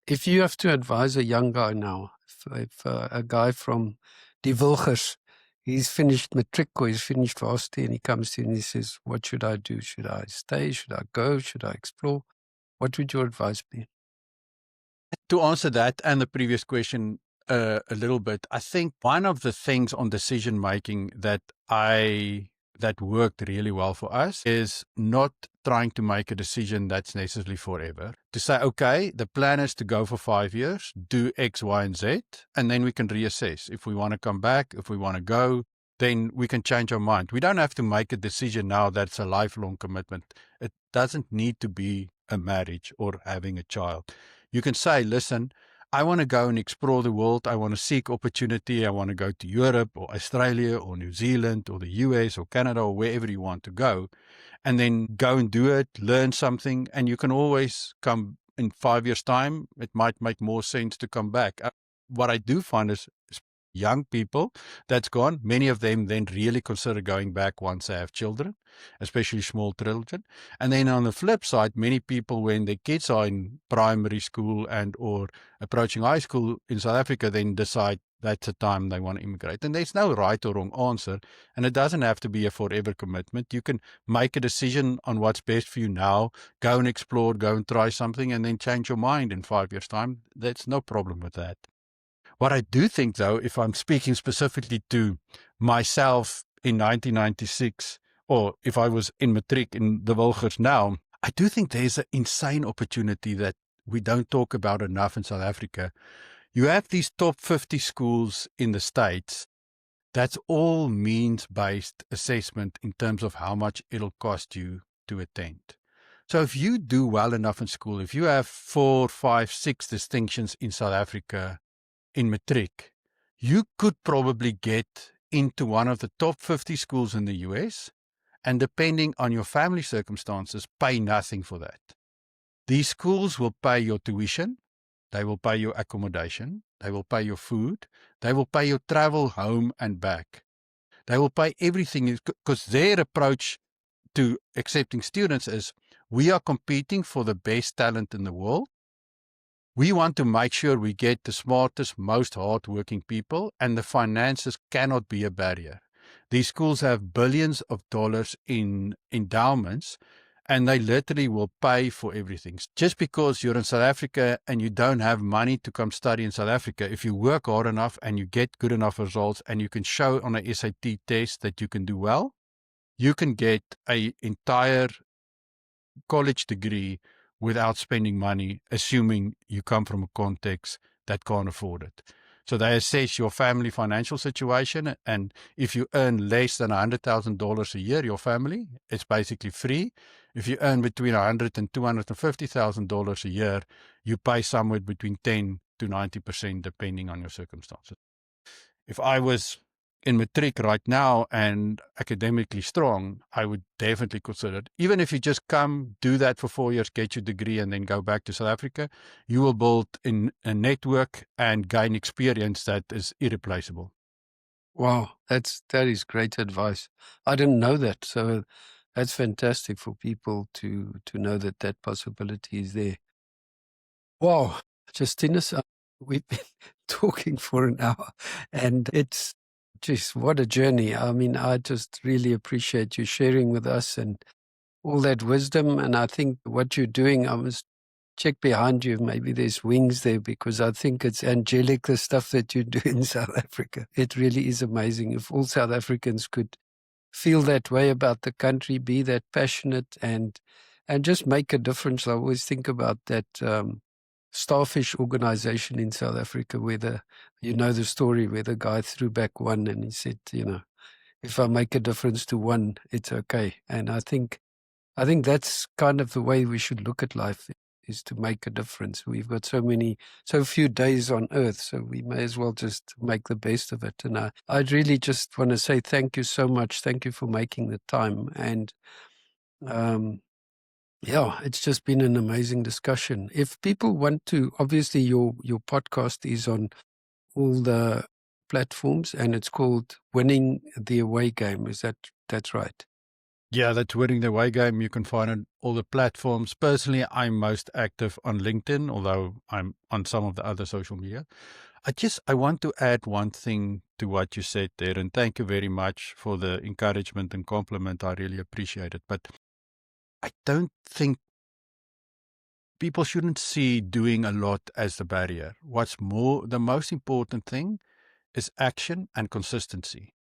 If you have to advise a young guy now, if a guy from Die Wilgers, he's finished matric or he's finished varsity, and he comes to you and he says, what should I do? Should I stay? Should I go? Should I explore? What would your advice be? To answer that and the previous question a little bit, I think one of the things on decision making that worked really well for us is not trying to make a decision that's necessarily forever. To say, okay, the plan is to go for 5 years, do X, Y, and Z, and then we can reassess. If we want to come back, if we want to go, then we can change our mind. We don't have to make a decision now that's a lifelong commitment. It doesn't need to be a marriage or having a child. You can say, listen, I want to go and explore the world. I want to seek opportunity. I want to go to Europe or Australia or New Zealand or the US or Canada or wherever you want to go, and then go and do it, learn something. And you can always come in 5 years' time. It might make more sense to come back. What I do find is young people that's gone, many of them then really consider going back once they have children, especially small children. And then on the flip side, many people, when their kids are in primary school and or approaching high school in South Africa, then decide that's the time they want to immigrate. And there's no right or wrong answer, and it doesn't have to be a forever commitment. You can make a decision on what's best for you now, go and explore, go and try something, and then change your mind in 5 years' time. There's no problem with that. What I do think, though, if I'm speaking specifically to myself in 1996, or if I was in matric in the Wilgers now, I do think there's an insane opportunity that we don't talk about enough in South Africa. You have these top 50 schools in the States. That's all means-based assessment in terms of how much it'll cost you to attend. So if you do well enough in school, if you have 4, 5, 6 distinctions in South Africa in matric, you could probably get into one of the top 50 schools in the US, and depending on your family circumstances, pay nothing for that. These schools will pay your tuition, they will pay your accommodation, they will pay your food, they will pay your travel home and back. They will pay everything, because their approach to accepting students is, we are competing for the best talent in the world. We want to make sure we get the smartest, most hardworking people, and the finances cannot be a barrier. These schools have billions of dollars in endowments, and they literally will pay for everything. Just because you're in South Africa and you don't have money to come study in South Africa, if you work hard enough and you get good enough results and you can show on a SAT test that you can do well, you can get an entire college degree without spending money, assuming you come from a context that can't afford it. So they assess your family financial situation, and if you earn less than $100,000 a year, your family, it's basically free. If you earn between $100,000 and $250,000 a year, you pay somewhere between 10 to 90%, depending on your circumstances. If I was in matric right now and academically strong, I would definitely consider it. Even if you just come, do that for 4 years, get your degree, and then go back to South Africa, you will build in a network and gain experience that is irreplaceable. Wow, that is great advice. I didn't know that, so that's fantastic for people to know that that possibility is there. Wow, Justinus, we've been talking for an hour, and it's just what a journey. I mean, I just really appreciate you sharing with us and all that wisdom. And I think what you're doing, I must check behind you. Maybe there's wings there, because I think it's angelic, the stuff that you do in South Africa. It really is amazing. If all South Africans could feel that way about the country, be that passionate, and just make a difference. I always think about that starfish organization in South Africa, where the story where the guy threw back one and he said, if I make a difference to one, it's okay. And I think that's kind of the way we should look at life, is to make a difference. We've got so few days on earth, so we may as well just make the best of it. And I'd really just want to say thank you so much. Thank you for making the time. And yeah, it's just been an amazing discussion. If people want to, obviously your podcast is on all the platforms, and it's called Winning the Away Game. That's right? Yeah, that's Winning the Away Game. You can find it on all the platforms. Personally, I'm most active on LinkedIn, although I'm on some of the other social media. I want to add one thing to what you said there, and thank you very much for the encouragement and compliment. I really appreciate it. But I don't think people shouldn't see doing a lot as the barrier. The most important thing is action and consistency.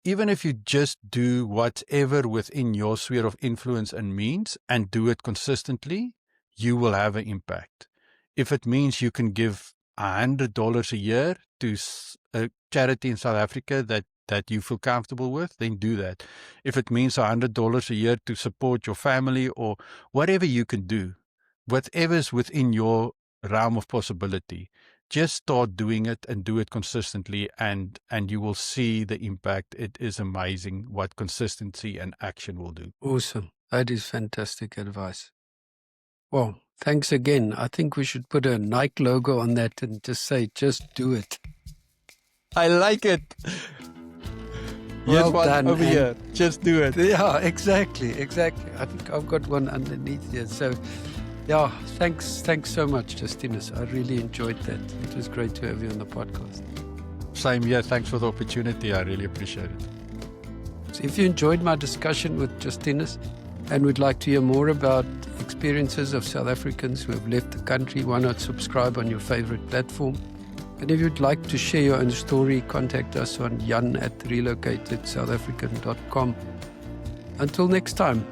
Even if you just do whatever within your sphere of influence and means, and do it consistently, you will have an impact. If it means you can give $100 a year to a charity in South Africa that you feel comfortable with, then do that. If it means $100 a year to support your family, or whatever you can do, whatever's within your realm of possibility, just start doing it and do it consistently, and you will see the impact. It is amazing what consistency and action will do. Awesome. That is fantastic advice. Well, thanks again. I think we should put a Nike logo on that and just say, just do it. I like it. Well Here's one done, over here. Just do it. Yeah, exactly. I think I've got one underneath here. So, yeah, thanks so much, Justinus. I really enjoyed that. It was great to have you on the podcast. Same here. Thanks for the opportunity. I really appreciate it. So if you enjoyed my discussion with Justinus and would like to hear more about experiences of South Africans who have left the country, why not subscribe on your favorite platform? And if you'd like to share your own story, contact us on jan@relocatedSouthAfrican.com. Until next time.